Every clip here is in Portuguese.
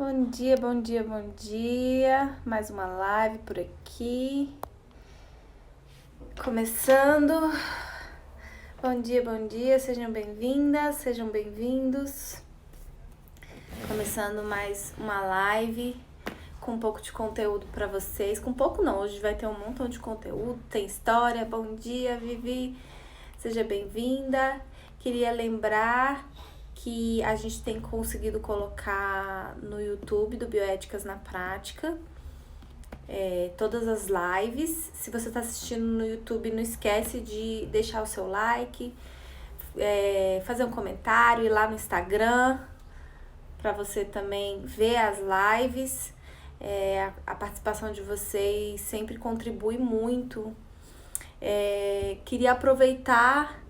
Bom dia, bom dia, bom dia. Mais uma live por aqui. Começando. Bom dia, sejam bem-vindas, sejam bem-vindos. Começando mais uma live com um pouco de conteúdo para vocês. Com pouco não, hoje vai ter um montão de conteúdo, tem história. Bom dia, Vivi. Seja bem-vinda. Queria lembrar que a gente tem conseguido colocar no YouTube do Bioéticas na Prática todas as lives. Se você está assistindo no YouTube, não esquece de deixar o seu like, fazer um comentário, ir lá no Instagram para você também ver as lives. A participação de vocês sempre contribui muito. Queria aproveitar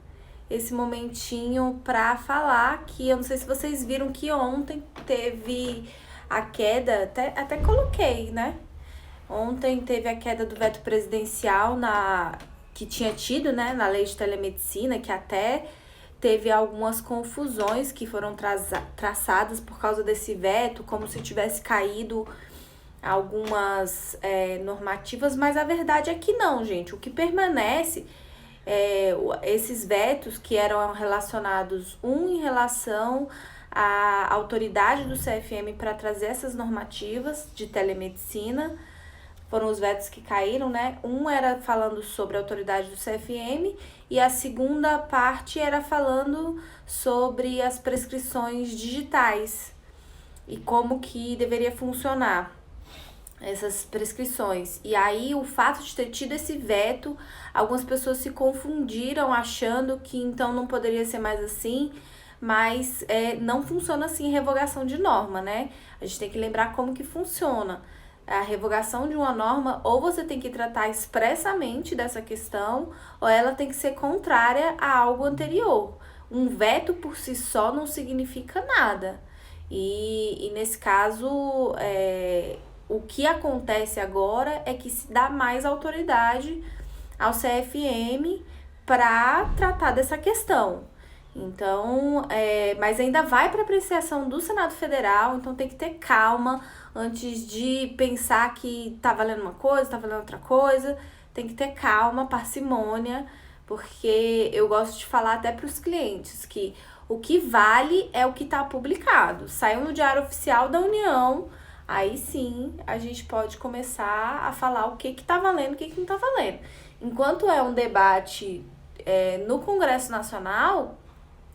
esse momentinho para falar que eu não sei se vocês viram que ontem teve a queda, até coloquei, né? Ontem teve a queda do veto presidencial que tinha tido, né, na lei de telemedicina, que até teve algumas confusões que foram traçadas por causa desse veto, como se tivesse caído algumas normativas, mas a verdade é que não, gente. O que permanece esses vetos que eram relacionados, em relação à autoridade do CFM para trazer essas normativas de telemedicina, foram os vetos que caíram, né? Um era falando sobre a autoridade do CFM e a segunda parte era falando sobre as prescrições digitais e como que deveria funcionar essas prescrições. E aí, o fato de ter tido esse veto, algumas pessoas se confundiram achando que então não poderia ser mais assim, mas não funciona assim revogação de norma, né? A gente tem que lembrar como que funciona. A revogação de uma norma, ou você tem que tratar expressamente dessa questão, ou ela tem que ser contrária a algo anterior. Um veto por si só não significa nada. E nesse caso, o que acontece agora é que se dá mais autoridade ao CFM para tratar dessa questão. Então, mas ainda vai para apreciação do Senado Federal, então tem que ter calma antes de pensar que tá valendo uma coisa, tá valendo outra coisa. Tem que ter calma, parcimônia, porque eu gosto de falar até para os clientes que o que vale é o que está publicado. Saiu no Diário Oficial da União, aí sim a gente pode começar a falar o que tá valendo, o que não tá valendo. Enquanto é um debate no Congresso Nacional,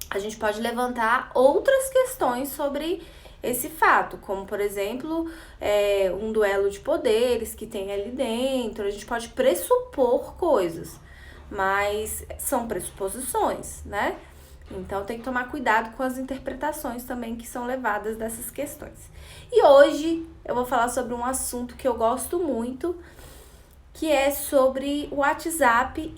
a gente pode levantar outras questões sobre esse fato, como, por exemplo, um duelo de poderes que tem ali dentro. A gente pode pressupor coisas, mas são pressuposições, né? Então tem que tomar cuidado com as interpretações também que são levadas dessas questões. E hoje eu vou falar sobre um assunto que eu gosto muito, que é sobre o WhatsApp,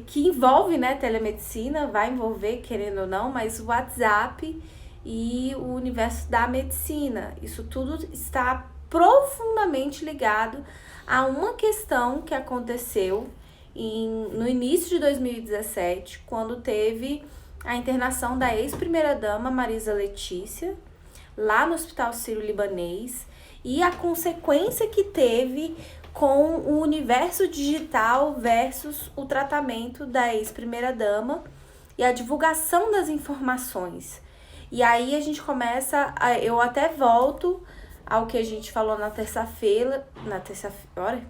que envolve, né, telemedicina, vai envolver, querendo ou não, mas o WhatsApp e o universo da medicina. Isso tudo está profundamente ligado a uma questão que aconteceu no início de 2017, quando teve a internação da ex-primeira-dama Marisa Letícia, lá no Hospital Sírio-Libanês, e a consequência que teve com o universo digital versus o tratamento da ex-primeira-dama e a divulgação das informações. E aí a gente começa, eu até volto ao que a gente falou na terça-feira, olha,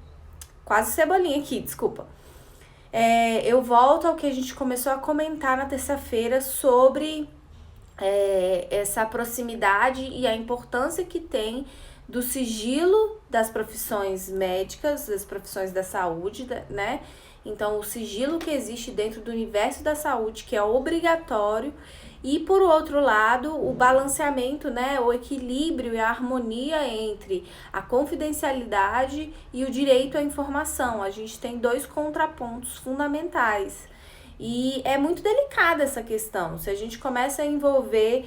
quase cebolinha aqui, desculpa. Eu volto ao que a gente começou a comentar na terça-feira sobre essa proximidade e a importância que tem do sigilo das profissões médicas, das profissões da saúde, né? Então, o sigilo que existe dentro do universo da saúde, que é obrigatório, e, por outro lado, o balanceamento, né? O equilíbrio e a harmonia entre a confidencialidade e o direito à informação. A gente tem dois contrapontos fundamentais. E é muito delicada essa questão. Se a gente começa a envolver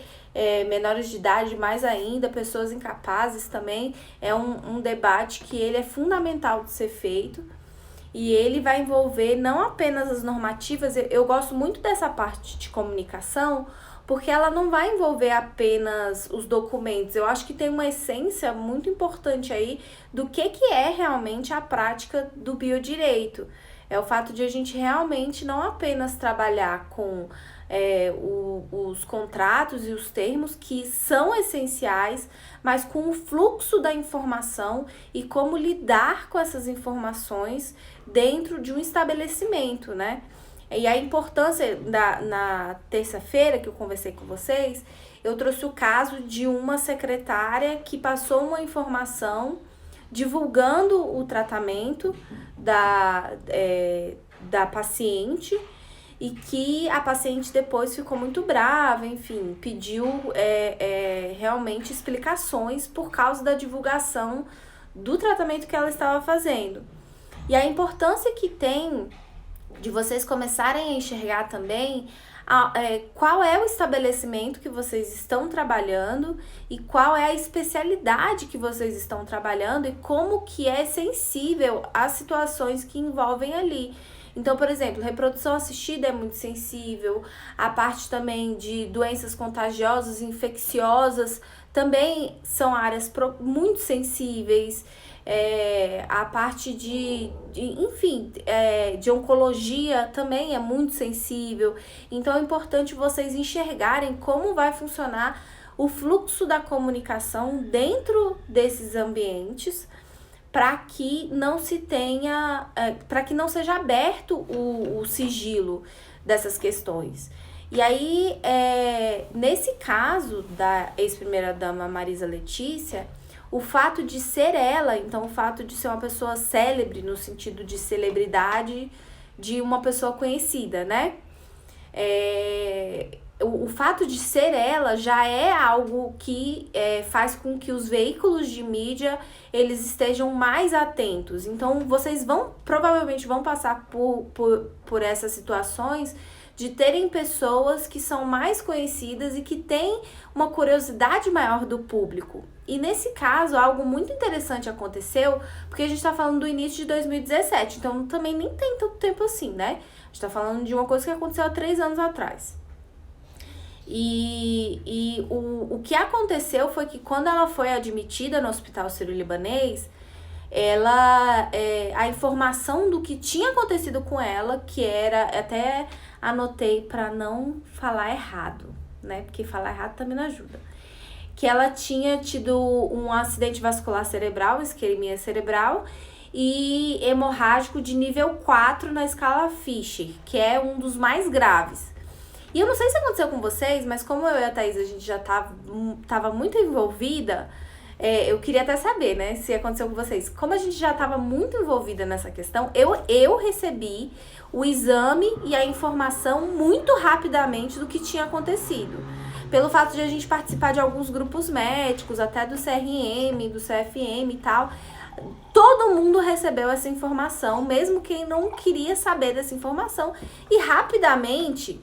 menores de idade, mais ainda, pessoas incapazes também, é um debate que ele é fundamental de ser feito. E ele vai envolver não apenas as normativas, eu gosto muito dessa parte de comunicação, porque ela não vai envolver apenas os documentos. Eu acho que tem uma essência muito importante aí do que é realmente a prática do biodireito. É o fato de a gente realmente não apenas trabalhar com os contratos e os termos que são essenciais, mas com o fluxo da informação e como lidar com essas informações dentro de um estabelecimento, né? E a importância na terça-feira que eu conversei com vocês, eu trouxe o caso de uma secretária que passou uma informação divulgando o tratamento da paciente e que a paciente depois ficou muito brava, enfim, pediu realmente explicações por causa da divulgação do tratamento que ela estava fazendo. E a importância que tem de vocês começarem a enxergar também qual é o estabelecimento que vocês estão trabalhando e qual é a especialidade que vocês estão trabalhando e como que é sensível às situações que envolvem ali. Então, por exemplo, reprodução assistida é muito sensível, a parte também de doenças contagiosas, infecciosas, também são áreas muito sensíveis. A parte de oncologia também é muito sensível. Então é importante vocês enxergarem como vai funcionar o fluxo da comunicação dentro desses ambientes, para que não se tenha, para que não seja aberto o sigilo dessas questões. E aí, nesse caso da ex-primeira-dama Marisa Letícia, o fato de ser ela, então o fato de ser uma pessoa célebre, no sentido de celebridade de uma pessoa conhecida, né? O fato de ser ela já é algo que faz com que os veículos de mídia eles estejam mais atentos. Então, vocês provavelmente vão passar por essas situações de terem pessoas que são mais conhecidas e que têm uma curiosidade maior do público. E nesse caso, algo muito interessante aconteceu, porque a gente está falando do início de 2017, então também nem tem tanto tempo assim, né? A gente está falando de uma coisa que aconteceu há 3 anos atrás. E o que aconteceu foi que quando ela foi admitida no Hospital Sírio-Libanês, a informação do que tinha acontecido com ela, que era, até anotei para não falar errado, né? Porque falar errado também não ajuda. Que ela tinha tido um acidente vascular cerebral, isquemia cerebral, e hemorrágico de nível 4 na escala Fisher, que é um dos mais graves. E eu não sei se aconteceu com vocês, mas como eu e a Thaís, a gente já tava muito envolvida, eu queria até saber, né, se aconteceu com vocês. Como a gente já estava muito envolvida nessa questão, eu recebi o exame e a informação muito rapidamente do que tinha acontecido. Pelo fato de a gente participar de alguns grupos médicos, até do CRM, do CFM e tal, todo mundo recebeu essa informação, mesmo quem não queria saber dessa informação. E rapidamente,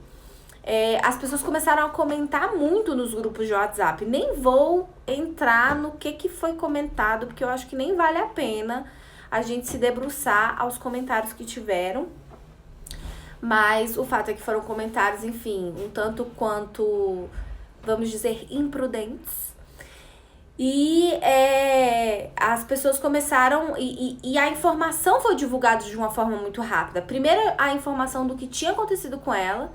as pessoas começaram a comentar muito nos grupos de WhatsApp. Nem vou entrar no que foi comentado, porque eu acho que nem vale a pena a gente se debruçar aos comentários que tiveram. Mas o fato é que foram comentários, enfim, um tanto quanto, vamos dizer, imprudentes. E as pessoas começaram, e a informação foi divulgada de uma forma muito rápida. Primeiro, a informação do que tinha acontecido com ela,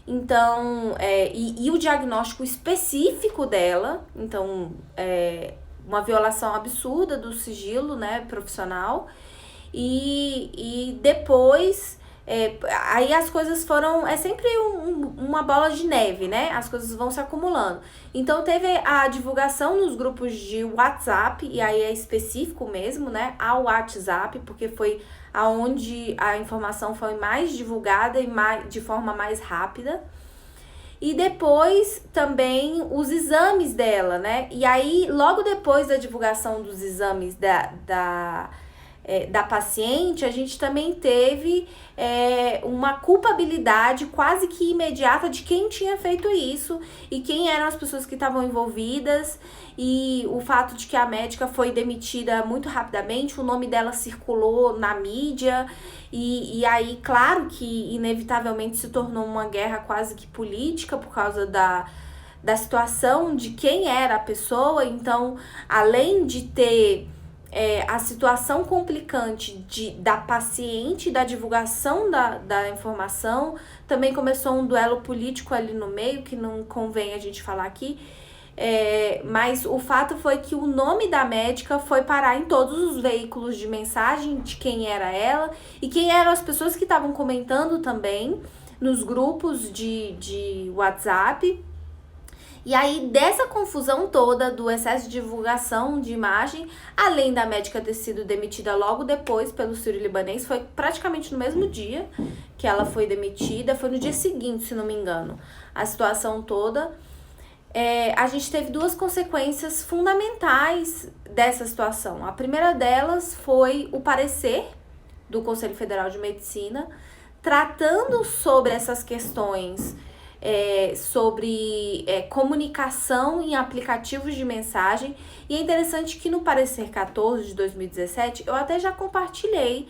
então, e o diagnóstico específico dela, então, uma violação absurda do sigilo, né, profissional, e depois... aí as coisas foram, sempre uma bola de neve, né? As coisas vão se acumulando. Então teve a divulgação nos grupos de WhatsApp, e aí é específico mesmo, né? Ao WhatsApp, porque foi aonde a informação foi mais divulgada e de forma mais rápida. E depois também os exames dela, né? E aí, logo depois da divulgação dos exames da paciente, a gente também teve uma culpabilidade quase que imediata de quem tinha feito isso e quem eram as pessoas que estavam envolvidas, e o fato de que a médica foi demitida muito rapidamente, o nome dela circulou na mídia, e aí, claro que inevitavelmente se tornou uma guerra quase que política por causa da situação de quem era a pessoa. Então, além de ter a situação complicante da paciente, da divulgação da informação, também começou um duelo político ali no meio, que não convém a gente falar aqui, mas o fato foi que o nome da médica foi parar em todos os veículos de mensagem de quem era ela e quem eram as pessoas que estavam comentando também nos grupos de WhatsApp. E aí, dessa confusão toda, do excesso de divulgação de imagem, além da médica ter sido demitida logo depois pelo Sírio-Libanês, foi praticamente no mesmo dia que ela foi demitida, foi no dia seguinte, se não me engano, a situação toda. A gente teve duas consequências fundamentais dessa situação. A primeira delas foi o parecer do Conselho Federal de Medicina, tratando sobre essas questões sobre comunicação em aplicativos de mensagem. E é interessante que no parecer 14 de 2017, eu até já compartilhei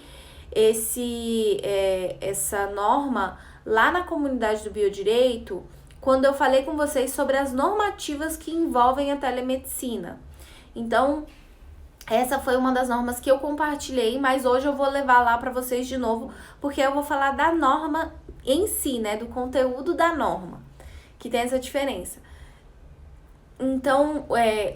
essa norma lá na comunidade do Biodireito, quando eu falei com vocês sobre as normativas que envolvem a telemedicina. Então, essa foi uma das normas que eu compartilhei, mas hoje eu vou levar lá para vocês de novo, porque eu vou falar da norma em si, né, do conteúdo da norma, que tem essa diferença. Então,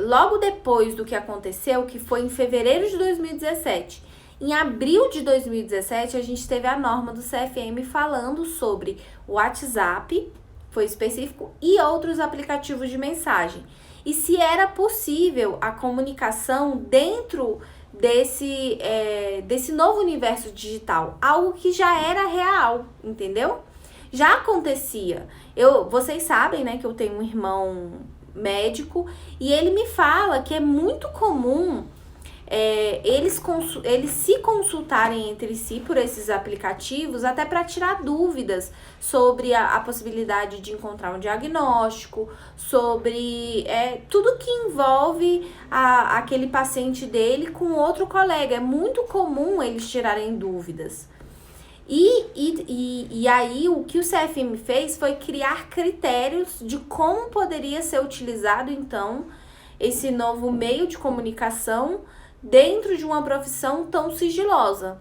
logo depois do que aconteceu, que foi em fevereiro de 2017, em abril de 2017, a gente teve a norma do CFM falando sobre o WhatsApp, foi específico, e outros aplicativos de mensagem. E se era possível a comunicação dentro desse novo universo digital, algo que já era real, entendeu? Já acontecia. Vocês sabem, né, que eu tenho um irmão médico e ele me fala que é muito comum eles se consultarem entre si por esses aplicativos, até para tirar dúvidas sobre a possibilidade de encontrar um diagnóstico, sobre tudo que envolve aquele paciente dele com outro colega. É muito comum eles tirarem dúvidas. E aí o que o CFM fez foi criar critérios de como poderia ser utilizado, então, esse novo meio de comunicação dentro de uma profissão tão sigilosa.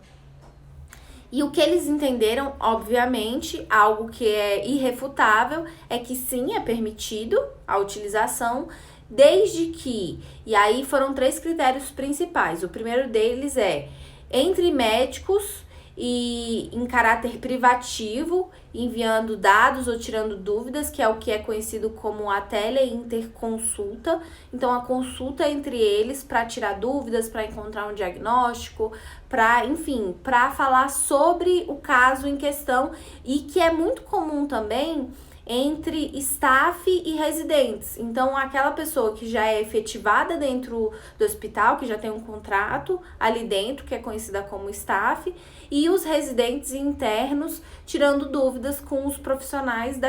E o que eles entenderam, obviamente, algo que é irrefutável, é que sim, é permitido a utilização, desde que... E aí foram 3 critérios principais. O primeiro deles é entre médicos e em caráter privativo, enviando dados ou tirando dúvidas, que é o que é conhecido como a teleinterconsulta. Então, a consulta entre eles para tirar dúvidas, para encontrar um diagnóstico, para falar sobre o caso em questão, e que é muito comum também entre staff e residentes. Então, aquela pessoa que já é efetivada dentro do hospital, que já tem um contrato ali dentro, que é conhecida como staff, e os residentes internos tirando dúvidas com os profissionais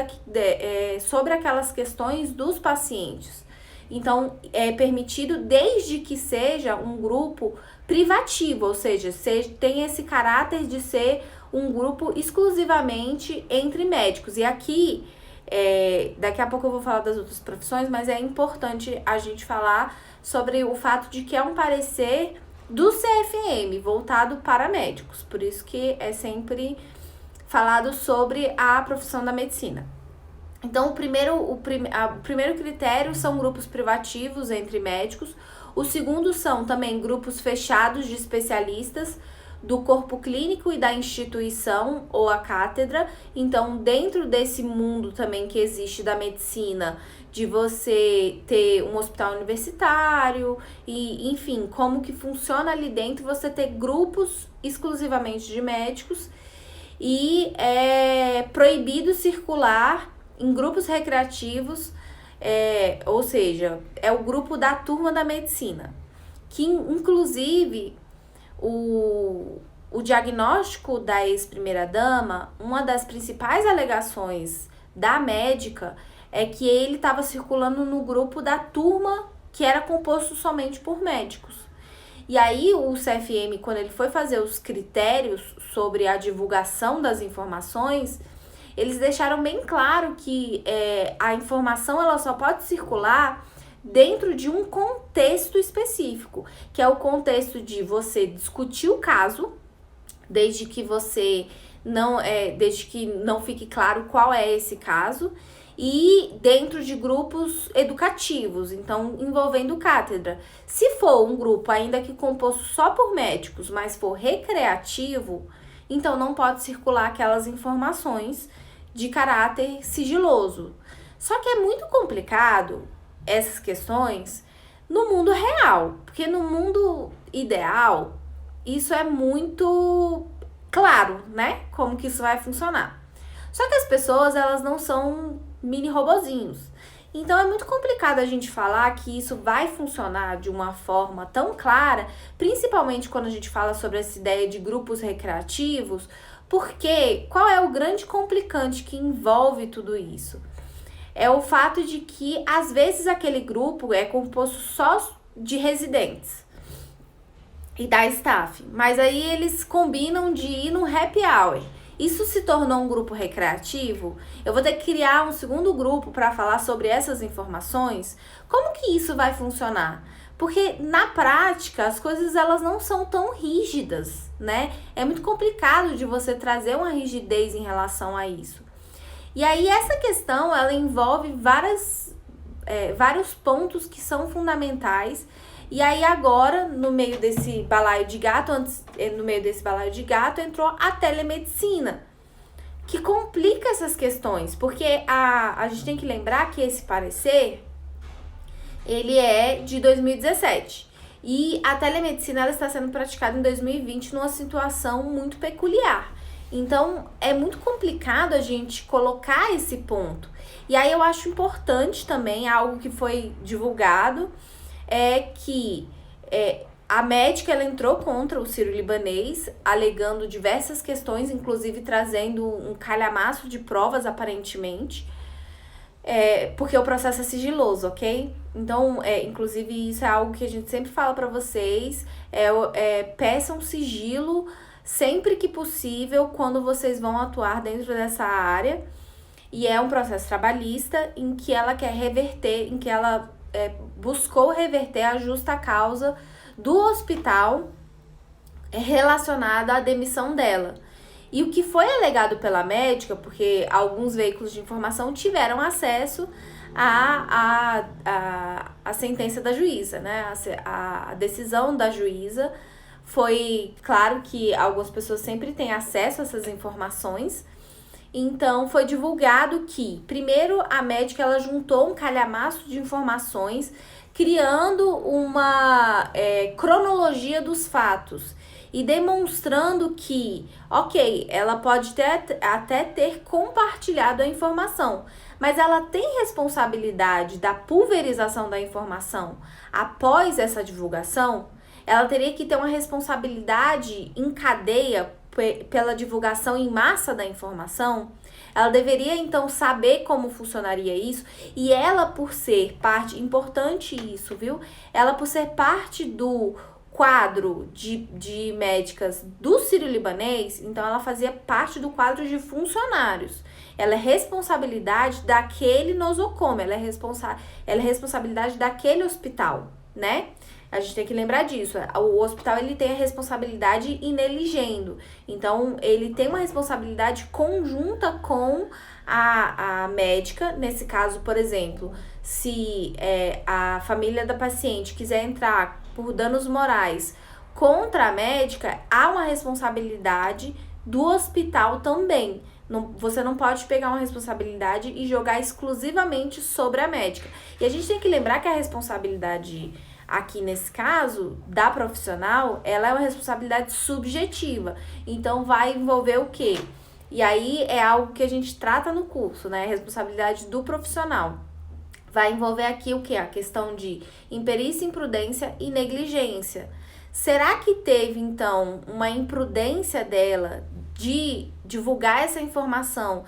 sobre aquelas questões dos pacientes. Então, é permitido desde que seja um grupo privativo, ou seja, tem esse caráter de ser um grupo exclusivamente entre médicos. E aqui... daqui a pouco eu vou falar das outras profissões, mas é importante a gente falar sobre o fato de que é um parecer do CFM voltado para médicos, por isso que é sempre falado sobre a profissão da medicina. Então, o primeiro critério são grupos privativos entre médicos. O segundo são também grupos fechados de especialistas do corpo clínico e da instituição ou a cátedra. Então, dentro desse mundo também que existe da medicina, de você ter um hospital universitário e, enfim, como que funciona ali dentro, você ter grupos exclusivamente de médicos, e é proibido circular em grupos recreativos, ou seja, é o grupo da turma da medicina, que inclusive... o diagnóstico da ex-primeira-dama, uma das principais alegações da médica é que ele estava circulando no grupo da turma que era composto somente por médicos. E aí o CFM, quando ele foi fazer os critérios sobre a divulgação das informações, eles deixaram bem claro que a informação ela só pode circular dentro de um contexto específico, que é o contexto de você discutir o caso, desde que não fique claro qual é esse caso, e dentro de grupos educativos, então envolvendo cátedra. Se for um grupo ainda que composto só por médicos, mas for recreativo, então não pode circular aquelas informações de caráter sigiloso. Só que é muito complicado essas questões no mundo real, porque no mundo ideal isso é muito claro, né? Como que isso vai funcionar. Só que as pessoas, elas não são mini robozinhos. Então é muito complicado a gente falar que isso vai funcionar de uma forma tão clara, principalmente quando a gente fala sobre essa ideia de grupos recreativos, porque qual é o grande complicante que envolve tudo isso? É o fato de que, às vezes, aquele grupo é composto só de residentes e da staff, mas aí eles combinam de ir no happy hour. Isso se tornou um grupo recreativo? Eu vou ter que criar um segundo grupo para falar sobre essas informações? Como que isso vai funcionar? Porque na prática as coisas elas não são tão rígidas, né? É muito complicado de você trazer uma rigidez em relação a isso. E aí essa questão ela envolve vários pontos que são fundamentais. E aí agora, no meio desse balaio de gato, entrou a telemedicina, que complica essas questões, porque a gente tem que lembrar que esse parecer, ele é de 2017, e a telemedicina ela está sendo praticada em 2020 numa situação muito peculiar. Então, é muito complicado a gente colocar esse ponto. E aí eu acho importante também, algo que foi divulgado, é que a médica ela entrou contra o sírio-libanês, alegando diversas questões, inclusive trazendo um calhamaço de provas, aparentemente, porque o processo é sigiloso, ok? Então, inclusive, isso é algo que a gente sempre fala para vocês, peçam sigilo sempre que possível quando vocês vão atuar dentro dessa área, e é um processo trabalhista em que ela quer reverter, em que ela buscou reverter a justa causa do hospital relacionada à demissão dela. E o que foi alegado pela médica, porque alguns veículos de informação tiveram acesso à sentença da juíza, né? A decisão da juíza, foi claro que algumas pessoas sempre têm acesso a essas informações. Então, foi divulgado que, primeiro, a médica ela juntou um calhamaço de informações, criando uma cronologia dos fatos e demonstrando que, ok, ela pode até ter compartilhado a informação, mas ela tem responsabilidade da pulverização da informação após essa divulgação. Ela teria que ter uma responsabilidade em cadeia pela divulgação em massa da informação. Ela deveria então saber como funcionaria isso, e ela, por ser parte, importante isso, viu? Ela, por ser parte do quadro de médicas do sírio-libanês, então ela fazia parte do quadro de funcionários. Ela é responsabilidade daquele nosocomio, ela é responsabilidade daquele hospital, né? A gente tem que lembrar disso. O hospital ele tem a responsabilidade ineligendo. Então, ele tem uma responsabilidade conjunta com a médica. Nesse caso, por exemplo, se a família da paciente quiser entrar por danos morais contra a médica, há uma responsabilidade do hospital também. Você não pode pegar uma responsabilidade e jogar exclusivamente sobre a médica. E a gente tem que lembrar que a responsabilidade aqui nesse caso, da profissional, ela é uma responsabilidade subjetiva. Então, vai envolver o quê? E aí, é algo que a gente trata no curso, né? Responsabilidade do profissional. Vai envolver aqui o quê? A questão de imperícia, imprudência e negligência. Será que teve, então, uma imprudência dela de divulgar essa informação,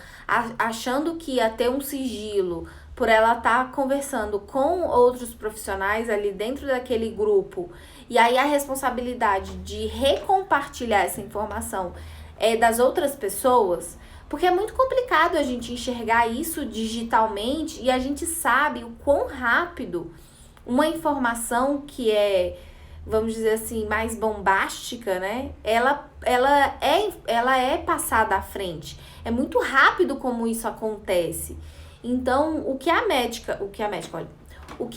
achando que ia ter um sigilo, por ela estar conversando com outros profissionais ali dentro daquele grupo, e aí a responsabilidade de recompartilhar essa informação é das outras pessoas? Porque é muito complicado a gente enxergar isso digitalmente, e a gente sabe o quão rápido uma informação que é, vamos dizer assim, mais bombástica, né? Ela é passada à frente. É muito rápido como isso acontece. Então, o que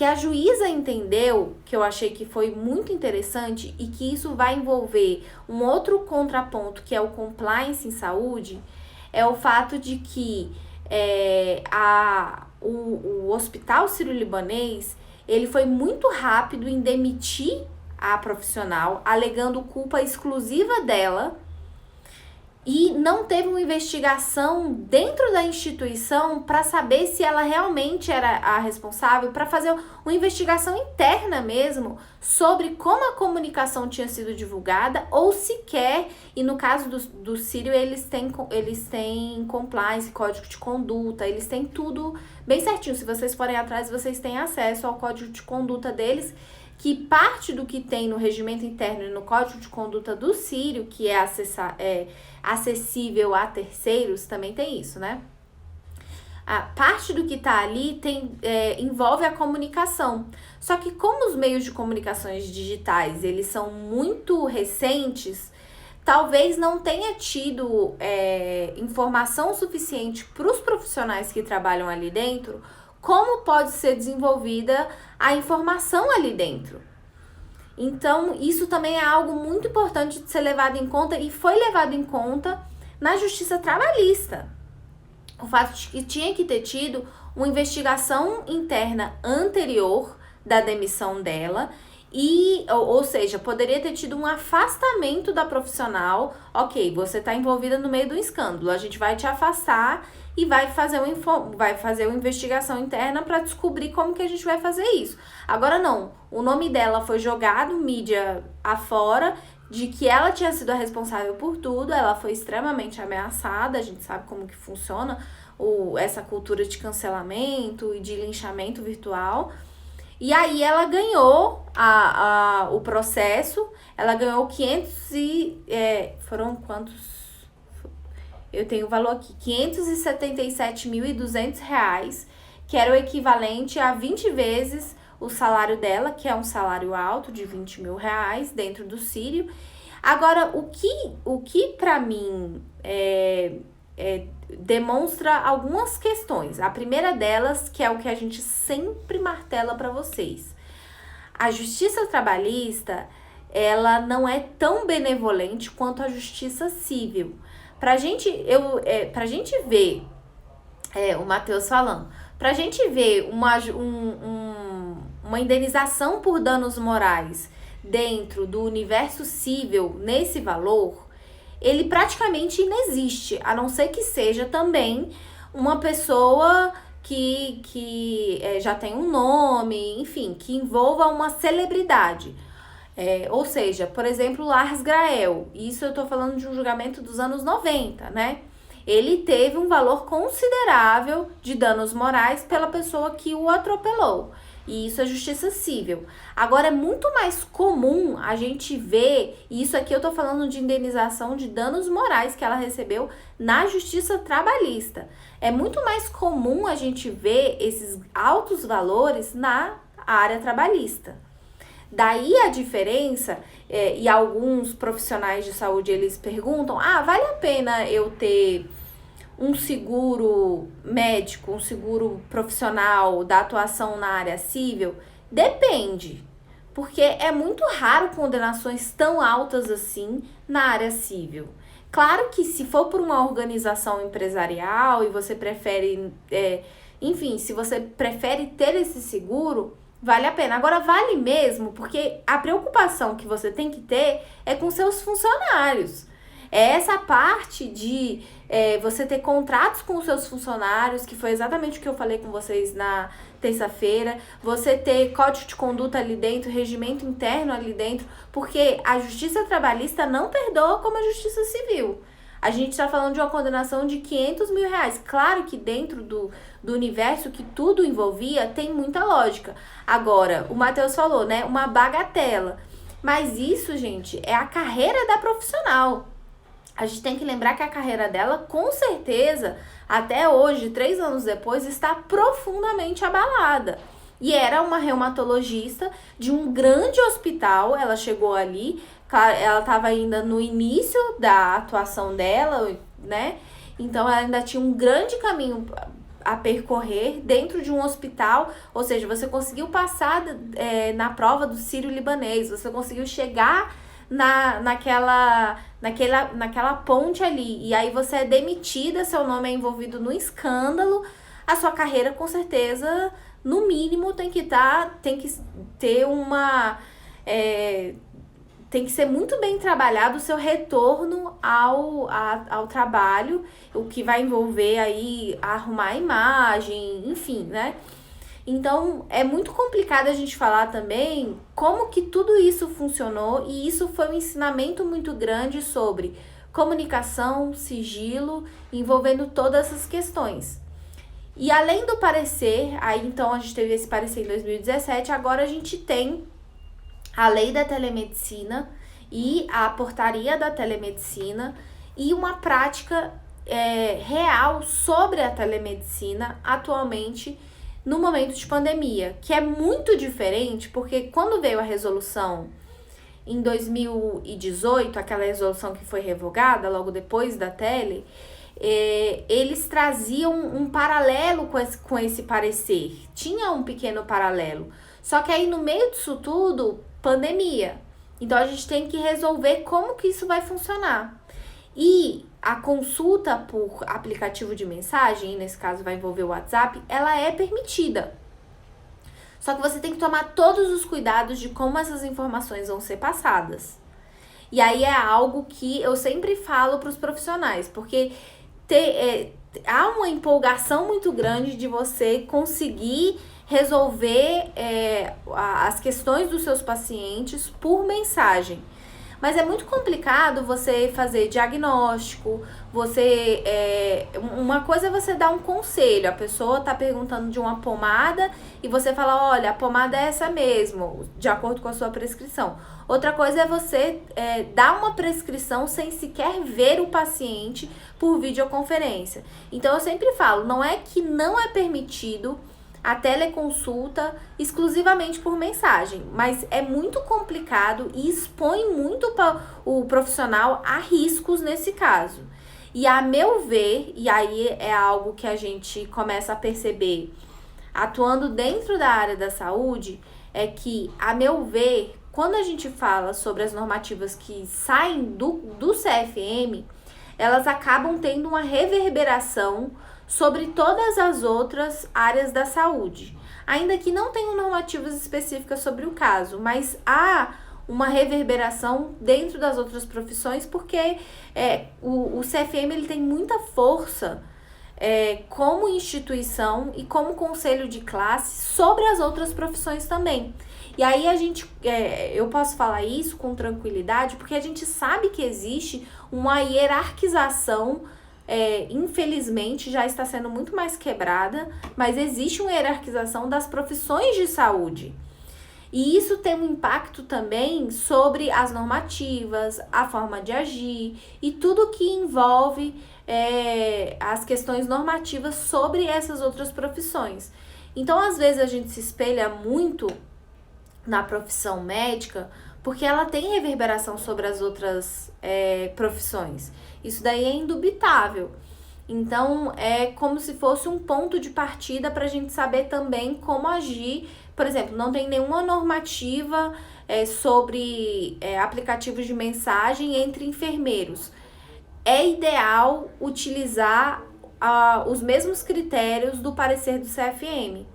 a juíza entendeu, que eu achei que foi muito interessante e que isso vai envolver um outro contraponto, que é o compliance em saúde, é o fato de que o Hospital Sírio-Libanês, ele foi muito rápido em demitir a profissional, alegando culpa exclusiva dela, e não teve uma investigação dentro da instituição para saber se ela realmente era a responsável, para fazer uma investigação interna mesmo sobre como a comunicação tinha sido divulgada, ou sequer, e no caso do Sírio, eles têm compliance, código de conduta, eles têm tudo bem certinho. Se vocês forem atrás, vocês têm acesso ao código de conduta deles, que parte do que tem no regimento interno e no código de conduta do Sírio, que é acessível a terceiros, também tem isso, né? A parte do que tá ali envolve a comunicação. Só que como os meios de comunicações digitais, eles são muito recentes, talvez não tenha tido informação suficiente para os profissionais que trabalham ali dentro, como pode ser desenvolvida a informação ali dentro. Então, isso também é algo muito importante de ser levado em conta, e foi levado em conta na Justiça Trabalhista. O fato de que tinha que ter tido uma investigação interna anterior da demissão dela, ou seja, poderia ter tido um afastamento da profissional. Ok, você está envolvida no meio do escândalo, a gente vai te afastar e vai fazer uma investigação interna para descobrir como que a gente vai fazer isso. Agora não, o nome dela foi jogado mídia afora, de que ela tinha sido a responsável por tudo, ela foi extremamente ameaçada, a gente sabe como que funciona essa cultura de cancelamento e de linchamento virtual. E aí ela ganhou o processo, ela ganhou 500 e... foram quantos? Eu tenho o valor aqui, R$577.200, que era o equivalente a 20 vezes o salário dela, que é um salário alto de R$20 mil dentro do Sírio. Agora, o que para mim demonstra algumas questões. A primeira delas, que é o que a gente sempre martela para vocês. A justiça trabalhista, ela não é tão benevolente quanto a justiça civil. Pra gente ver, o Matheus falando, pra gente ver uma indenização por danos morais dentro do universo civil nesse valor, ele praticamente inexiste, a não ser que seja também uma pessoa que já tem um nome, enfim, que envolva uma celebridade. Ou seja, por exemplo, Lars Grael, isso eu tô falando de um julgamento dos anos 90, né? Ele teve um valor considerável de danos morais pela pessoa que o atropelou. E isso é justiça civil. Agora, é muito mais comum a gente ver, e isso aqui eu tô falando de indenização de danos morais que ela recebeu na justiça trabalhista. É muito mais comum a gente ver esses altos valores na área trabalhista. Daí a diferença, e alguns profissionais de saúde, eles perguntam, vale a pena eu ter um seguro médico, um seguro profissional da atuação na área civil? Depende, porque é muito raro condenações tão altas assim na área civil. Claro que se for por uma organização empresarial e você prefere, se você prefere ter esse seguro, vale a pena. Agora, vale mesmo, porque a preocupação que você tem que ter é com seus funcionários. É essa parte de você ter contratos com os seus funcionários, que foi exatamente o que eu falei com vocês na terça-feira, você ter código de conduta ali dentro, regimento interno ali dentro, porque a justiça trabalhista não perdoa como a justiça civil. A gente está falando de uma condenação de 500 mil reais. Claro que dentro do universo que tudo envolvia, tem muita lógica. Agora, o Matheus falou, né? Uma bagatela. Mas isso, gente, é a carreira da profissional. A gente tem que lembrar que a carreira dela, com certeza, até hoje, 3 anos depois, está profundamente abalada. E era uma reumatologista de um grande hospital, ela chegou ali, ela estava ainda no início da atuação dela, né? Então ela ainda tinha um grande caminho a percorrer dentro de um hospital, ou seja, você conseguiu passar na prova do Sírio-Libanês, você conseguiu chegar naquela ponte ali, e aí você é demitida, seu nome é envolvido no escândalo, a sua carreira com certeza, no mínimo, tem que ter uma... tem que ser muito bem trabalhado o seu retorno ao trabalho, o que vai envolver aí arrumar a imagem, enfim, né? Então, é muito complicado a gente falar também como que tudo isso funcionou, e isso foi um ensinamento muito grande sobre comunicação, sigilo, envolvendo todas essas questões. E além do parecer, aí então a gente teve esse parecer em 2017, agora a gente tem a lei da telemedicina e a portaria da telemedicina e uma prática real sobre a telemedicina atualmente no momento de pandemia, que é muito diferente, porque quando veio a resolução em 2018, aquela resolução que foi revogada logo depois da tele, eles traziam um paralelo com esse parecer, tinha um pequeno paralelo, só que aí no meio disso tudo, pandemia, então a gente tem que resolver como que isso vai funcionar. E a consulta por aplicativo de mensagem, nesse caso vai envolver o WhatsApp, ela é permitida. Só que você tem que tomar todos os cuidados de como essas informações vão ser passadas. E aí é algo que eu sempre falo para os profissionais, porque há uma empolgação muito grande de você conseguir resolver as questões dos seus pacientes por mensagem. Mas é muito complicado você fazer diagnóstico, uma coisa é você dar um conselho, a pessoa tá perguntando de uma pomada e você fala, olha, a pomada é essa mesmo, de acordo com a sua prescrição. Outra coisa é você dar uma prescrição sem sequer ver o paciente por videoconferência. Então eu sempre falo, não é que não é permitido a teleconsulta exclusivamente por mensagem, mas é muito complicado e expõe muito o profissional a riscos nesse caso. E a meu ver, e aí é algo que a gente começa a perceber atuando dentro da área da saúde, é que, a meu ver, quando a gente fala sobre as normativas que saem do CFM, elas acabam tendo uma reverberação sobre todas as outras áreas da saúde. Ainda que não tenham normativas específicas sobre o caso, mas há uma reverberação dentro das outras profissões, porque o CFM ele tem muita força como instituição e como conselho de classe sobre as outras profissões também. E aí eu posso falar isso com tranquilidade, porque a gente sabe que existe uma hierarquização, infelizmente já está sendo muito mais quebrada, mas existe uma hierarquização das profissões de saúde. E isso tem um impacto também sobre as normativas, a forma de agir e tudo que envolve as questões normativas sobre essas outras profissões. Então, às vezes, a gente se espelha muito na profissão médica porque ela tem reverberação sobre as outras profissões. Isso daí é indubitável. Então, é como se fosse um ponto de partida para a gente saber também como agir. Por exemplo, não tem nenhuma normativa sobre aplicativos de mensagem entre enfermeiros. É ideal utilizar os mesmos critérios do parecer do CFM.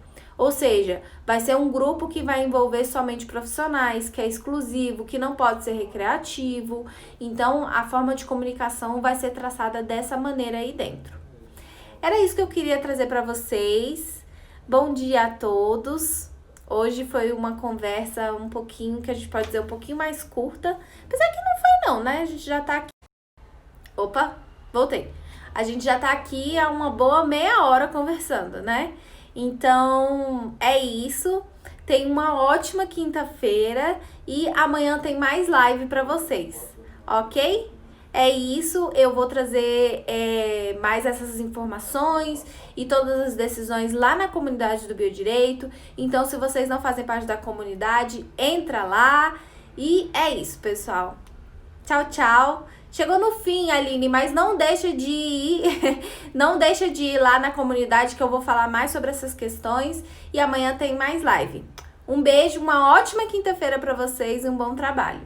Ou seja, vai ser um grupo que vai envolver somente profissionais, que é exclusivo, que não pode ser recreativo. Então, a forma de comunicação vai ser traçada dessa maneira aí dentro. Era isso que eu queria trazer para vocês. Bom dia a todos. Hoje foi uma conversa um pouquinho, que a gente pode dizer um pouquinho mais curta. Apesar que não foi não, né? A gente já tá aqui. Opa, voltei. A gente já tá aqui há uma boa meia hora conversando, né? Então, é isso. Tenha uma ótima quinta-feira e amanhã tem mais live para vocês, ok? É isso, eu vou trazer mais essas informações e todas as decisões lá na comunidade do Biodireito. Então, se vocês não fazem parte da comunidade, entra lá. E é isso, pessoal. Tchau, tchau. Chegou no fim, Aline, mas não deixa de ir, não deixa de ir lá na comunidade que eu vou falar mais sobre essas questões e amanhã tem mais live. Um beijo, uma ótima quinta-feira para vocês e um bom trabalho.